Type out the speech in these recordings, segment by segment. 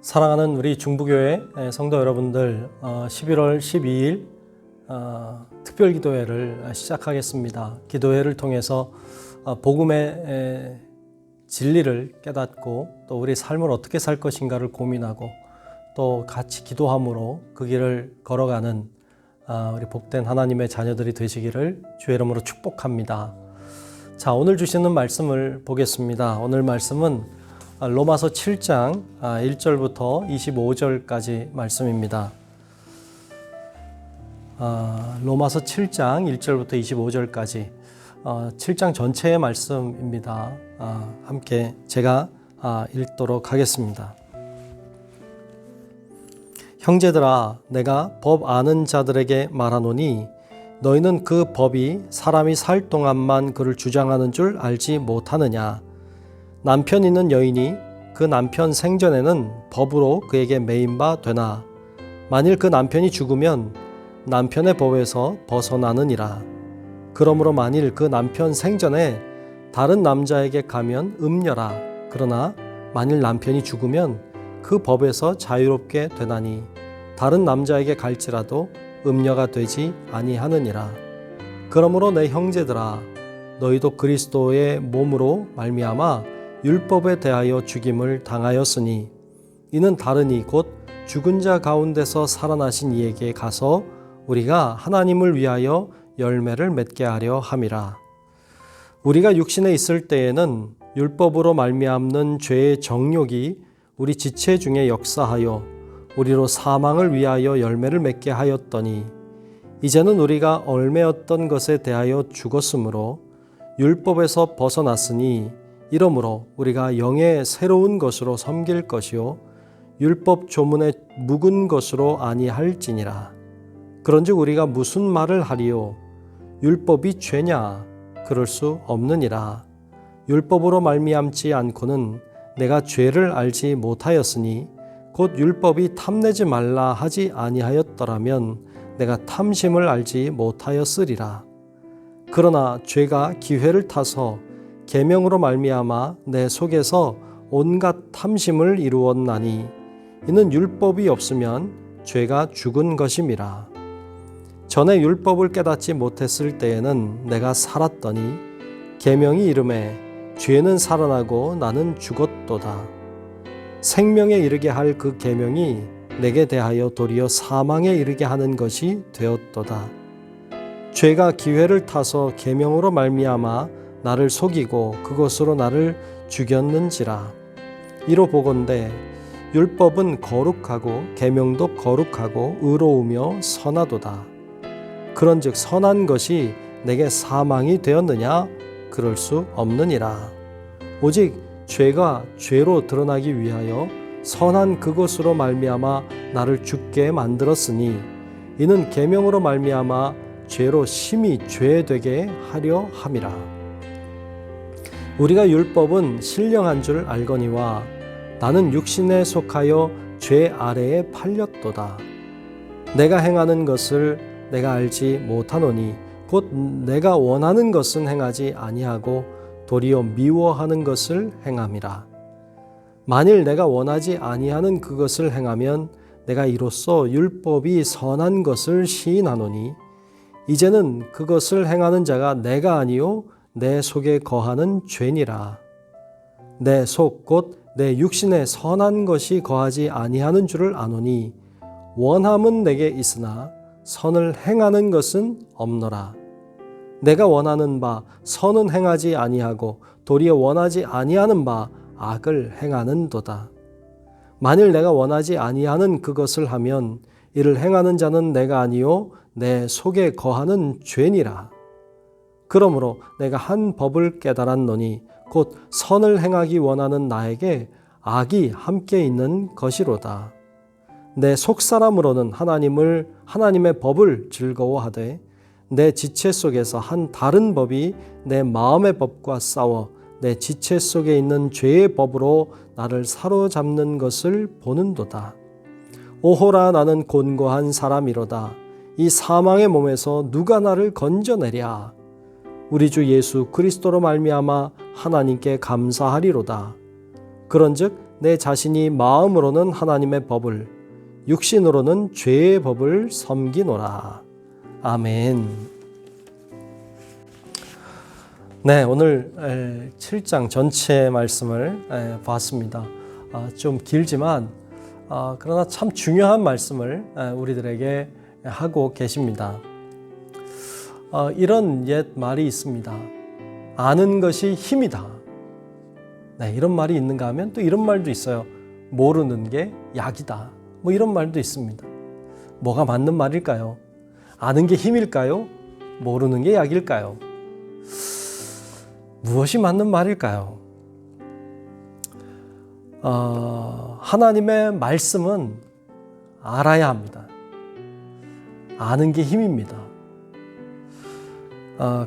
사랑하는 우리 중부교회 성도 여러분들, 11월 12일 특별기도회를 시작하겠습니다. 기도회를 통해서 복음의 진리를 깨닫고 또 우리 삶을 어떻게 살 것인가를 고민하고 또 같이 기도함으로 그 길을 걸어가는 우리 복된 하나님의 자녀들이 되시기를 주의 이름으로 축복합니다. 자, 오늘 주시는 말씀을 보겠습니다. 오늘 말씀은 로마서 7장 1절부터 25절까지 말씀입니다. 로마서 7장 1절부터 25절까지 7장 전체의 말씀입니다. 함께 제가 읽도록 하겠습니다. 형제들아, 내가 법 아는 자들에게 말하노니 너희는 그 법이 사람이 살 동안만 그를 주장하는 줄 알지 못하느냐. 남편 있는 여인이 그 남편 생전에는 법으로 그에게 매인 바 되나 만일 그 남편이 죽으면 남편의 법에서 벗어나느니라. 그러므로 만일 그 남편 생전에 다른 남자에게 가면 음녀라. 그러나 만일 남편이 죽으면 그 법에서 자유롭게 되나니 다른 남자에게 갈지라도 음녀가 되지 아니하느니라. 그러므로 내 형제들아, 너희도 그리스도의 몸으로 말미암아 율법에 대하여 죽임을 당하였으니 이는 다르니 곧 죽은 자 가운데서 살아나신 이에게 가서 우리가 하나님을 위하여 열매를 맺게 하려 함이라. 우리가 육신에 있을 때에는 율법으로 말미암는 죄의 정욕이 우리 지체 중에 역사하여 우리로 사망을 위하여 열매를 맺게 하였더니 이제는 우리가 얽매였던 것에 대하여 죽었으므로 율법에서 벗어났으니 이러므로 우리가 영의 새로운 것으로 섬길 것이요 율법 조문의 묵은 것으로 아니할지니라. 그런즉 우리가 무슨 말을 하리요? 율법이 죄냐? 그럴 수 없느니라. 율법으로 말미암지 않고는 내가 죄를 알지 못하였으니 곧 율법이 탐내지 말라 하지 아니하였더라면 내가 탐심을 알지 못하였으리라. 그러나 죄가 기회를 타서 계명으로 말미암아 내 속에서 온갖 탐심을 이루었나니 이는 율법이 없으면 죄가 죽은 것임이라. 전에 율법을 깨닫지 못했을 때에는 내가 살았더니 계명이 이르매 죄는 살아나고 나는 죽었도다. 생명에 이르게 할 그 계명이 내게 대하여 도리어 사망에 이르게 하는 것이 되었도다. 죄가 기회를 타서 계명으로 말미암아 나를 속이고 그것으로 나를 죽였는지라. 이로 보건대 율법은 거룩하고 계명도 거룩하고 의로우며 선하도다. 그런즉 선한 것이 내게 사망이 되었느냐? 그럴 수 없느니라. 오직 죄가 죄로 드러나기 위하여 선한 그것으로 말미암아 나를 죽게 만들었으니 이는 계명으로 말미암아 죄로 심히 죄되게 하려 함이라. 우리가 율법은 신령한 줄 알거니와 나는 육신에 속하여 죄 아래에 팔렸도다. 내가 행하는 것을 내가 알지 못하노니 곧 내가 원하는 것은 행하지 아니하고 도리어 미워하는 것을 행함이라. 만일 내가 원하지 아니하는 그것을 행하면 내가 이로써 율법이 선한 것을 시인하노니 이제는 그것을 행하는 자가 내가 아니요 내 속에 거하는 죄니라. 내 속 곧 내 육신에 선한 것이 거하지 아니하는 줄을 아노니 원함은 내게 있으나 선을 행하는 것은 없노라. 내가 원하는 바 선은 행하지 아니하고 도리어 원하지 아니하는 바 악을 행하는도다. 만일 내가 원하지 아니하는 그것을 하면 이를 행하는 자는 내가 아니요 내 속에 거하는 죄니라. 그러므로 내가 한 법을 깨달았노니 곧 선을 행하기 원하는 나에게 악이 함께 있는 것이로다. 내 속사람으로는 하나님의 법을 즐거워하되 내 지체 속에서 한 다른 법이 내 마음의 법과 싸워 내 지체 속에 있는 죄의 법으로 나를 사로잡는 것을 보는도다. 오호라, 나는 곤고한 사람이로다. 이 사망의 몸에서 누가 나를 건져내랴. 우리 주 예수 그리스도로 말미암아 하나님께 감사하리로다. 그런즉 내 자신이 마음으로는 하나님의 법을, 육신으로는 죄의 법을 섬기노라. 아멘. 네, 오늘 7장 전체 말씀을 봤습니다. 좀 길지만 그러나 참 중요한 말씀을 우리들에게 하고 계십니다. 이런 옛 말이 있습니다. 아는 것이 힘이다. 네, 이런 말이 있는가 하면 또 이런 말도 있어요. 모르는 게 약이다. 뭐 이런 말도 있습니다. 뭐가 맞는 말일까요? 아는 게 힘일까요? 모르는 게 약일까요? 무엇이 맞는 말일까요? 하나님의 말씀은 알아야 합니다. 아는 게 힘입니다.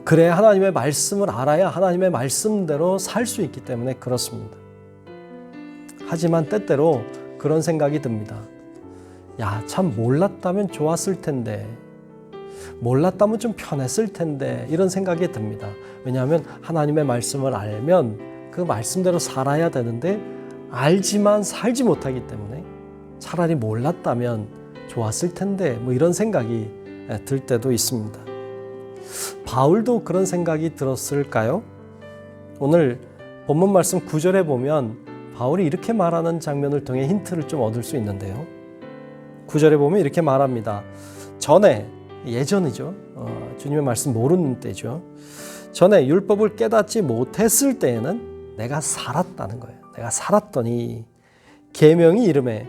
그래야 하나님의 말씀을 알아야 하나님의 말씀대로 살 수 있기 때문에 그렇습니다. 하지만 때때로 그런 생각이 듭니다. 야, 참 몰랐다면 좋았을 텐데, 몰랐다면 좀 편했을 텐데, 이런 생각이 듭니다. 왜냐하면 하나님의 말씀을 알면 그 말씀대로 살아야 되는데 알지만 살지 못하기 때문에 차라리 몰랐다면 좋았을 텐데, 뭐 이런 생각이 들 때도 있습니다. 바울도 그런 생각이 들었을까요? 오늘 본문 말씀 9절에 보면 바울이 이렇게 말하는 장면을 통해 힌트를 좀 얻을 수 있는데요. 9절에 보면 이렇게 말합니다. 전에, 예전이죠. 주님의 말씀 모르는 때죠. 전에 율법을 깨닫지 못했을 때에는 내가 살았다는 거예요. 내가 살았더니 계명이 이름에,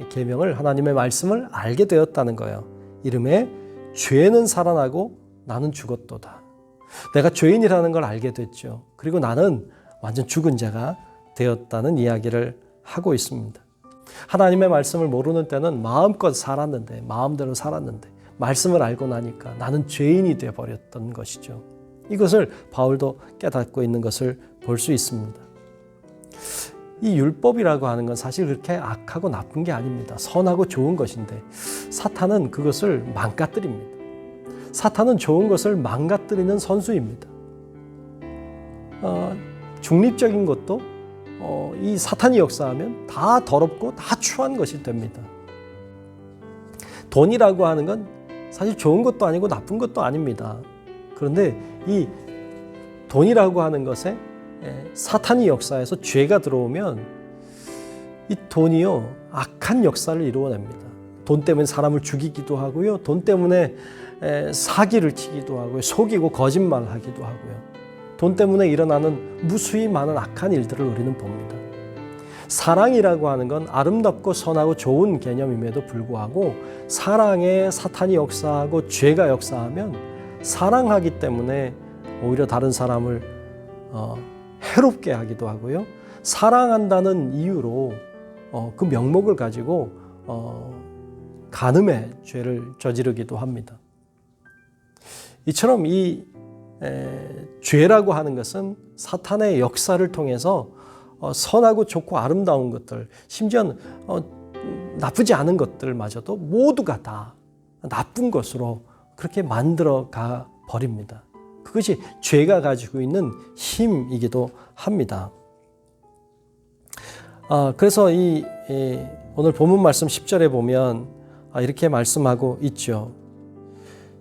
계명을 하나님의 말씀을 알게 되었다는 거예요. 이름에 죄는 살아나고 나는 죽었도다. 내가 죄인이라는 걸 알게 됐죠. 그리고 나는 완전 죽은 자가 되었다는 이야기를 하고 있습니다. 하나님의 말씀을 모르는 때는 마음껏 살았는데, 마음대로 살았는데 말씀을 알고 나니까 나는 죄인이 되어버렸던 것이죠. 이것을 바울도 깨닫고 있는 것을 볼 수 있습니다. 이 율법이라고 하는 건 사실 그렇게 악하고 나쁜 게 아닙니다. 선하고 좋은 것인데 사탄은 그것을 망가뜨립니다. 사탄은 좋은 것을 망가뜨리는 선수입니다. 중립적인 것도 이 사탄이 역사하면 다 더럽고 다 추한 것이 됩니다. 돈이라고 하는 건 사실 좋은 것도 아니고 나쁜 것도 아닙니다. 그런데 이 돈이라고 하는 것에 사탄이 역사해서 죄가 들어오면 이 돈이요, 악한 역사를 이루어냅니다. 돈 때문에 사람을 죽이기도 하고요, 돈 때문에 사기를 치기도 하고요, 속이고 거짓말하기도 하고요, 돈 때문에 일어나는 무수히 많은 악한 일들을 우리는 봅니다. 사랑이라고 하는 건 아름답고 선하고 좋은 개념임에도 불구하고 사랑에 사탄이 역사하고 죄가 역사하면 사랑하기 때문에 오히려 다른 사람을 해롭게 하기도 하고요, 사랑한다는 이유로 그 명목을 가지고 간음의 죄를 저지르기도 합니다. 이처럼 이 죄라고 하는 것은 사탄의 역사를 통해서 선하고 좋고 아름다운 것들, 심지어는 나쁘지 않은 것들마저도 모두가 다 나쁜 것으로 그렇게 만들어 가 버립니다. 그것이 죄가 가지고 있는 힘이기도 합니다. 그래서 오늘 본문 말씀 10절에 보면 이렇게 말씀하고 있죠.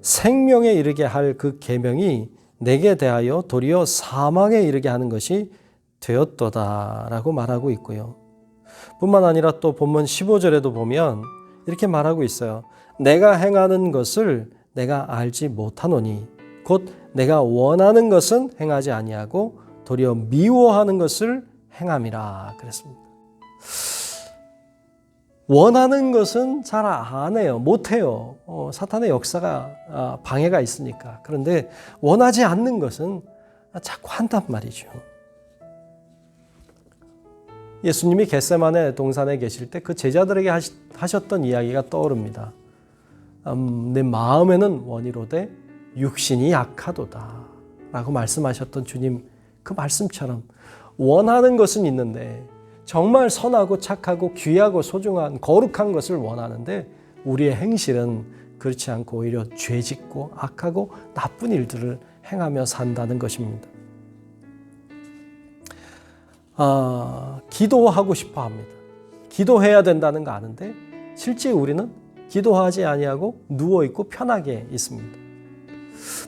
생명에 이르게 할 그 계명이 내게 대하여 도리어 사망에 이르게 하는 것이 되었도다라고 말하고 있고요. 뿐만 아니라 또 본문 15절에도 보면 이렇게 말하고 있어요. 내가 행하는 것을 내가 알지 못하노니 곧 내가 원하는 것은 행하지 아니하고 도리어 미워하는 것을 행함이라 그랬습니다. 원하는 것은 잘 안 해요. 못 해요. 사탄의 역사가 방해가 있으니까. 그런데 원하지 않는 것은 자꾸 한단 말이죠. 예수님이 겟세마네 동산에 계실 때 그 제자들에게 하셨던 이야기가 떠오릅니다. 내 마음에는 원이로되 육신이 약하도다 라고 말씀하셨던 주님, 그 말씀처럼 원하는 것은 있는데 정말 선하고 착하고 귀하고 소중한 거룩한 것을 원하는데 우리의 행실은 그렇지 않고 오히려 죄짓고 악하고 나쁜 일들을 행하며 산다는 것입니다. 기도하고 싶어 합니다. 기도해야 된다는 거 아는데 실제 우리는 기도하지 아니하고 누워있고 편하게 있습니다.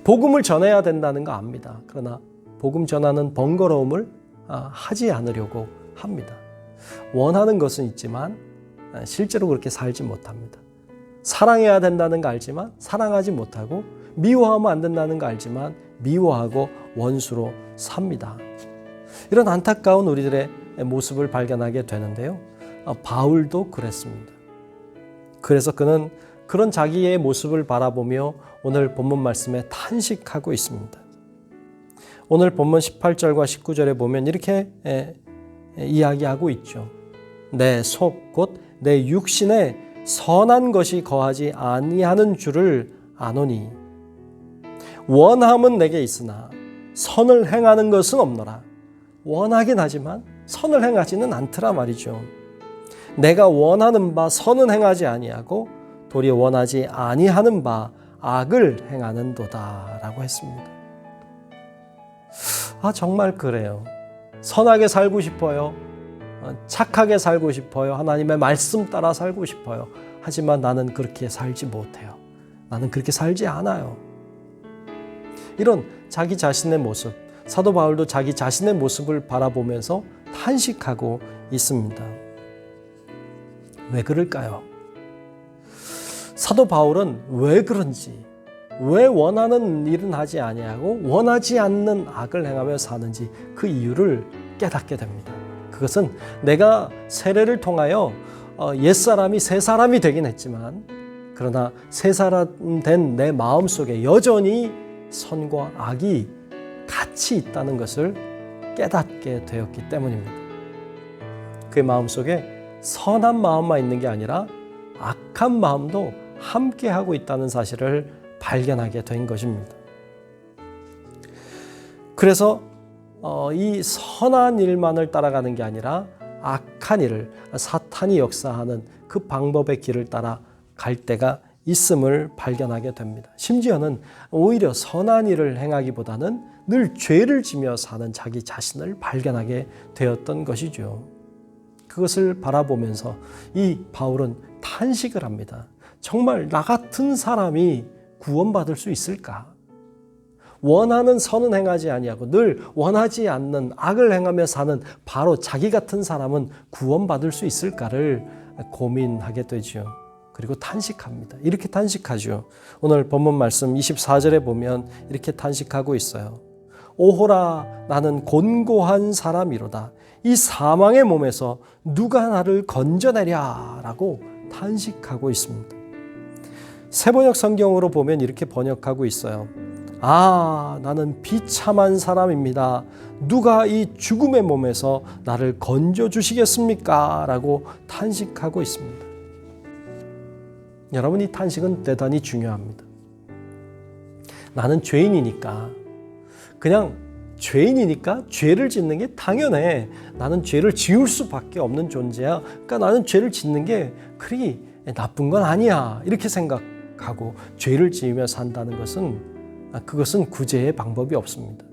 복음을 전해야 된다는 거 압니다. 그러나 복음 전하는 번거로움을 하지 않으려고 합니다. 원하는 것은 있지만 실제로 그렇게 살지 못합니다. 사랑해야 된다는 거 알지만 사랑하지 못하고, 미워하면 안 된다는 거 알지만 미워하고 원수로 삽니다. 이런 안타까운 우리들의 모습을 발견하게 되는데요. 바울도 그랬습니다. 그래서 그는 그런 자기의 모습을 바라보며 오늘 본문 말씀에 탄식하고 있습니다. 오늘 본문 18절과 19절에 보면 이렇게 이야기하고 있죠. 내 속 곧 내 육신에 선한 것이 거하지 아니하는 줄을 아노니 원함은 내게 있으나 선을 행하는 것은 없노라. 원하긴 하지만 선을 행하지는 않더라 말이죠. 내가 원하는 바 선은 행하지 아니하고 도리어 원하지 아니하는 바 악을 행하는도다 라고 했습니다. 정말 그래요. 선하게 살고 싶어요. 착하게 살고 싶어요. 하나님의 말씀 따라 살고 싶어요. 하지만 나는 그렇게 살지 못해요. 나는 그렇게 살지 않아요. 이런 자기 자신의 모습, 사도 바울도 자기 자신의 모습을 바라보면서 탄식하고 있습니다. 왜 그럴까요? 사도 바울은 왜 그런지, 왜 원하는 일은 하지 아니하고 원하지 않는 악을 행하며 사는지 그 이유를 깨닫게 됩니다. 그것은 내가 세례를 통하여 옛사람이 새 사람이 되긴 했지만, 그러나 새 사람 된 내 마음속에 여전히 선과 악이 같이 있다는 것을 깨닫게 되었기 때문입니다. 그의 마음속에 선한 마음만 있는 게 아니라 악한 마음도 함께하고 있다는 사실을 발견하게 된 것입니다. 그래서 이 선한 일만을 따라가는 게 아니라 악한 일을, 사탄이 역사하는 그 방법의 길을 따라 갈 때가 있음을 발견하게 됩니다. 심지어는 오히려 선한 일을 행하기보다는 늘 죄를 지며 사는 자기 자신을 발견하게 되었던 것이죠. 그것을 바라보면서 이 바울은 탄식을 합니다. 정말 나 같은 사람이 구원받을 수 있을까? 원하는 선은 행하지 아니하고 늘 원하지 않는 악을 행하며 사는 바로 자기 같은 사람은 구원받을 수 있을까를 고민하게 되죠. 그리고 탄식합니다. 이렇게 탄식하죠. 오늘 본문 말씀 24절에 보면 이렇게 탄식하고 있어요. 오호라 나는 곤고한 사람이로다. 이 사망의 몸에서 누가 나를 건져내랴 라고 탄식하고 있습니다. 새번역 성경으로 보면 이렇게 번역하고 있어요. 나는 비참한 사람입니다. 누가 이 죽음의 몸에서 나를 건져주시겠습니까? 라고 탄식하고 있습니다. 여러분, 이 탄식은 대단히 중요합니다. 나는 죄인이니까, 그냥 죄인이니까 죄를 짓는 게 당연해. 나는 죄를 지을 수밖에 없는 존재야. 그러니까 나는 죄를 짓는 게 그리 나쁜 건 아니야. 이렇게 생각하고 죄를 지으며 산다는 그것은 구제의 방법이 없습니다.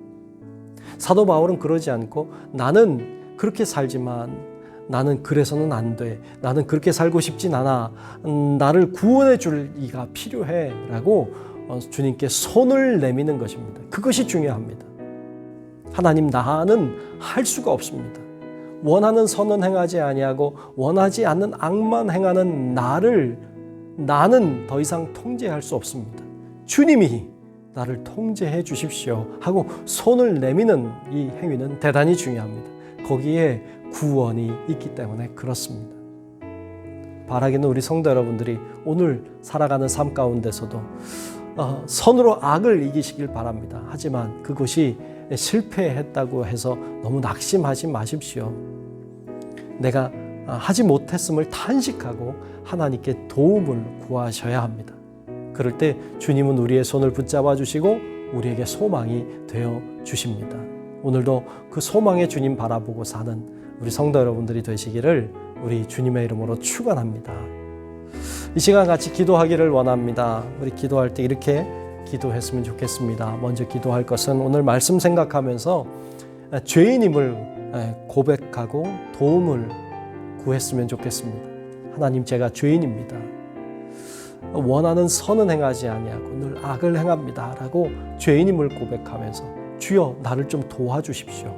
사도 바울은 그러지 않고 나는 그렇게 살지만 나는 그래서는 안 돼. 나는 그렇게 살고 싶진 않아. 나를 구원해 줄 이가 필요해. 라고 주님께 손을 내미는 것입니다. 그것이 중요합니다. 하나님, 나는 할 수가 없습니다. 원하는 선은 행하지 아니하고 원하지 않는 악만 행하는 나는 더 이상 통제할 수 없습니다. 주님이 나를 통제해 주십시오 하고 손을 내미는 이 행위는 대단히 중요합니다. 거기에 구원이 있기 때문에 그렇습니다. 바라기는 우리 성도 여러분들이 오늘 살아가는 삶 가운데서도 선으로 악을 이기시길 바랍니다. 하지만 그것이 실패했다고 해서 너무 낙심하지 마십시오. 내가 하지 못했음을 탄식하고 하나님께 도움을 구하셔야 합니다. 그럴 때 주님은 우리의 손을 붙잡아 주시고 우리에게 소망이 되어 주십니다. 오늘도 그 소망의 주님 바라보고 사는 우리 성도 여러분들이 되시기를 우리 주님의 이름으로 축원합니다. 이 시간 같이 기도하기를 원합니다. 우리 기도할 때 이렇게 기도했으면 좋겠습니다. 먼저 기도할 것은 오늘 말씀 생각하면서 죄인임을 고백하고 도움을 구했으면 좋겠습니다. 하나님, 제가 죄인입니다. 원하는 선은 행하지 아니하고 늘 악을 행합니다 라고 죄인임을 고백하면서 주여 나를 좀 도와주십시오.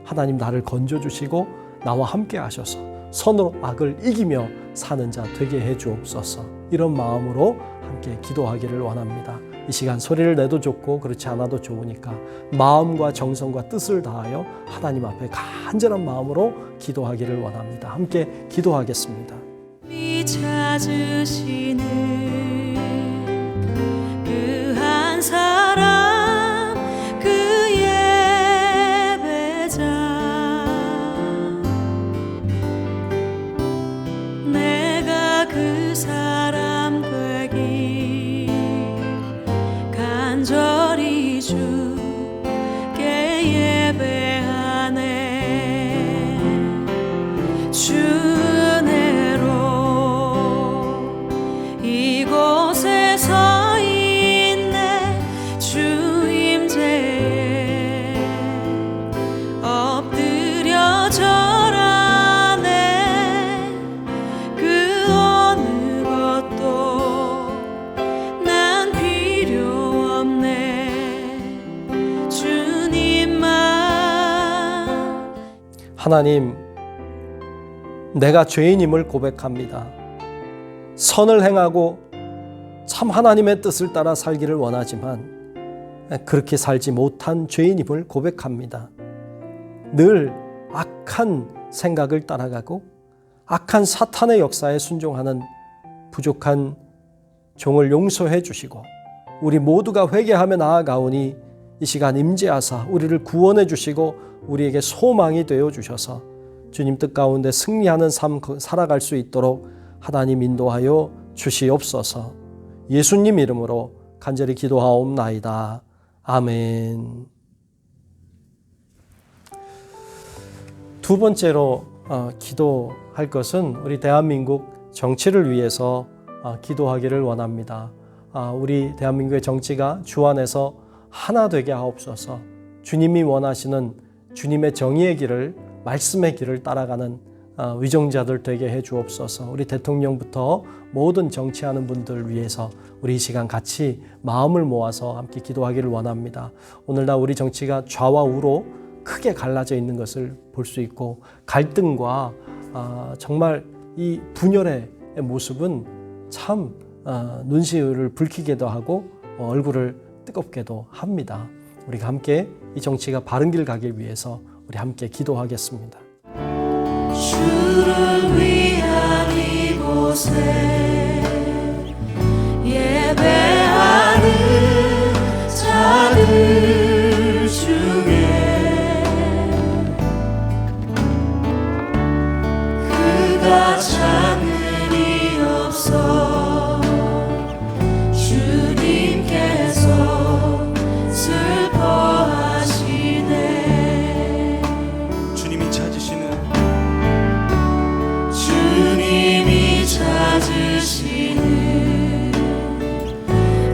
하나님, 나를 건져주시고 나와 함께 하셔서 선으로 악을 이기며 사는 자 되게 해 주옵소서. 이런 마음으로 함께 기도하기를 원합니다. 이 시간 소리를 내도 좋고 그렇지 않아도 좋으니까 마음과 정성과 뜻을 다하여 하나님 앞에 간절한 마음으로 기도하기를 원합니다. 함께 기도하겠습니다. 찾으시는 그 한 사람, 그 예배자, 내가 그 사람 되기 간절히 주께 예배하네. 주 이곳에 서 있네. 주 임재에 엎드려 절하네. 그 어느 것도 난 필요 없네. 주님만. 하나님, 내가 죄인임을 고백합니다. 선을 행하고 참 하나님의 뜻을 따라 살기를 원하지만 그렇게 살지 못한 죄인임을 고백합니다. 늘 악한 생각을 따라가고 악한 사탄의 역사에 순종하는 부족한 종을 용서해 주시고 우리 모두가 회개하며 나아가오니 이 시간 임재하사 우리를 구원해 주시고 우리에게 소망이 되어 주셔서 주님 뜻 가운데 승리하는 삶 살아갈 수 있도록 하나님 인도하여 주시옵소서. 예수님 이름으로 간절히 기도하옵나이다. 아멘. 두 번째로 기도할 것은 우리 대한민국 정치를 위해서 기도하기를 원합니다. 우리 대한민국의 정치가 주 안에서 하나 되게 하옵소서. 주님이 원하시는 주님의 정의의 길을, 말씀의 길을 따라가는 위정자들 되게 해 주옵소서. 우리 대통령부터 모든 정치하는 분들 위해서 우리 이 시간 같이 마음을 모아서 함께 기도하기를 원합니다. 오늘날 우리 정치가 좌와 우로 크게 갈라져 있는 것을 볼 수 있고 갈등과 정말 이 분열의 모습은 참 눈시울을 붉히게도 하고 얼굴을 뜨겁게도 합니다. 우리가 함께 이 정치가 바른 길 가길 위해서 우리 함께 기도하겠습니다. 주를 위한 이곳에 예배하는 자들 중에 그가 참을이 없어 주님께서 슬퍼하시네. 주님이 찾으시는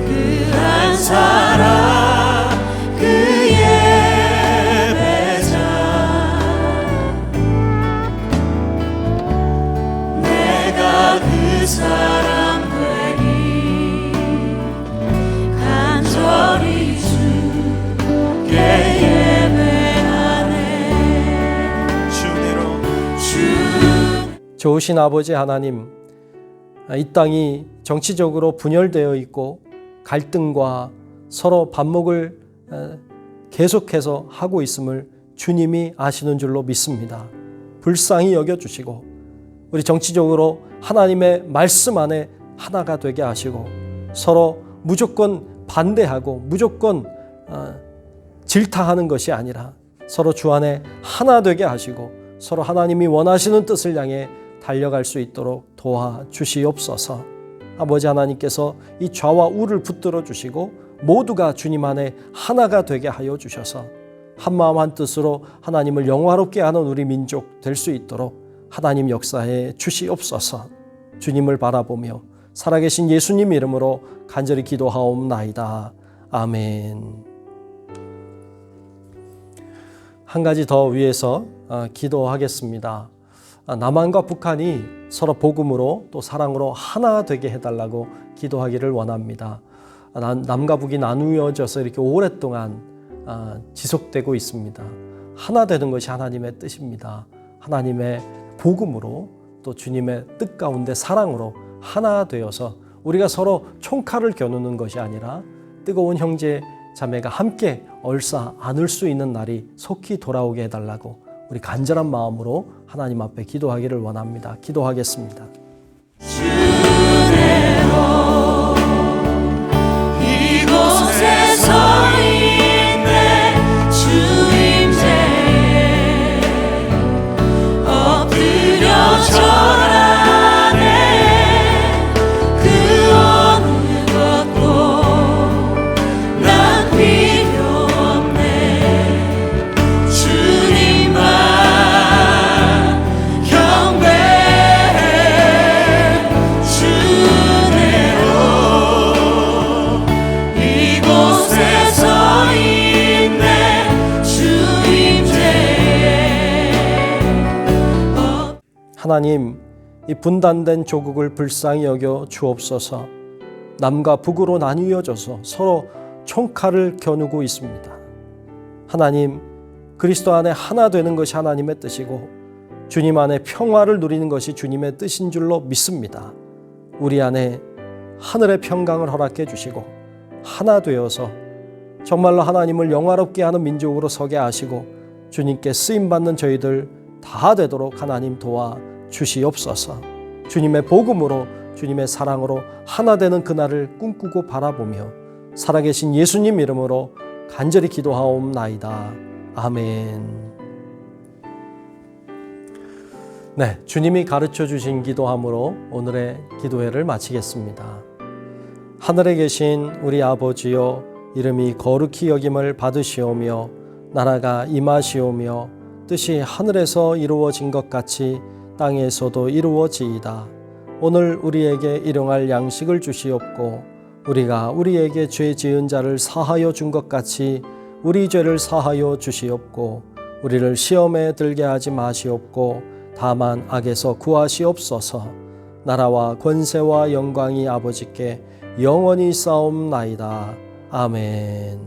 그 한 사람, 그 예배자, 내가 그 사람 되기 간절히 주께 예배하네. 주대로 좋으신 아버지 하나님, 이 땅이 정치적으로 분열되어 있고 갈등과 서로 반목을 계속해서 하고 있음을 주님이 아시는 줄로 믿습니다. 불쌍히 여겨주시고 우리 정치적으로 하나님의 말씀 안에 하나가 되게 하시고 서로 무조건 반대하고 무조건 질타하는 것이 아니라 서로 주 안에 하나 되게 하시고 서로 하나님이 원하시는 뜻을 향해 달려갈 수 있도록 도와주시옵소서. 아버지 하나님께서 이 좌와 우를 붙들어 주시고 모두가 주님 안에 하나가 되게 하여 주셔서 한마음 한뜻으로 하나님을 영화롭게 하는 우리 민족 될 수 있도록 하나님 역사해 주시옵소서. 주님을 바라보며 살아계신 예수님 이름으로 간절히 기도하옵나이다. 아멘. 한 가지 더 위해서 기도하겠습니다. 남한과 북한이 서로 복음으로 또 사랑으로 하나 되게 해달라고 기도하기를 원합니다. 남과 북이 나누어져서 이렇게 오랫동안 지속되고 있습니다. 하나 되는 것이 하나님의 뜻입니다. 하나님의 복음으로 또 주님의 뜻 가운데 사랑으로 하나 되어서 우리가 서로 총칼을 겨누는 것이 아니라 뜨거운 형제 자매가 함께 얼싸 안을 수 있는 날이 속히 돌아오게 해달라고 우리 간절한 마음으로 하나님 앞에 기도하기를 원합니다. 기도하겠습니다. 주대로 이곳에 서 있네 주임제에 엎드려 절하네 그 어느 것도 난 필요 없네 주님만 경배해 주대로 이곳에 서 있네 주임제에 하나님, 이 분단된 조국을 불쌍히 여겨 주옵소서. 남과 북으로 나뉘어져서 서로 총칼을 겨누고 있습니다. 하나님, 그리스도 안에 하나 되는 것이 하나님의 뜻이고 주님 안에 평화를 누리는 것이 주님의 뜻인 줄로 믿습니다. 우리 안에 하늘의 평강을 허락해 주시고 하나 되어서 정말로 하나님을 영화롭게 하는 민족으로 서게 하시고 주님께 쓰임받는 저희들 다 되도록 하나님 도와 주시옵소서. 주님의 복음으로 주님의 사랑으로 하나 되는 그날을 꿈꾸고 바라보며 살아계신 예수님 이름으로 간절히 기도하옵나이다. 아멘. 네, 주님이 가르쳐 주신 기도함으로 오늘의 기도회를 마치겠습니다. 하늘에 계신 우리 아버지여, 이름이 거룩히 여김을 받으시오며 나라가 임하시오며 뜻이 하늘에서 이루어진 것 같이 땅에서도 이루어지이다. 오늘 우리에게 일용할 양식을 주시옵고 우리가 우리에게 죄 지은 자를 사하여 준 것 같이 우리 죄를 사하여 주시옵고 우리를 시험에 들게 하지 마시옵고 다만 악에서 구하시옵소서. 나라와 권세와 영광이 아버지께 영원히 싸움나이다. 아멘.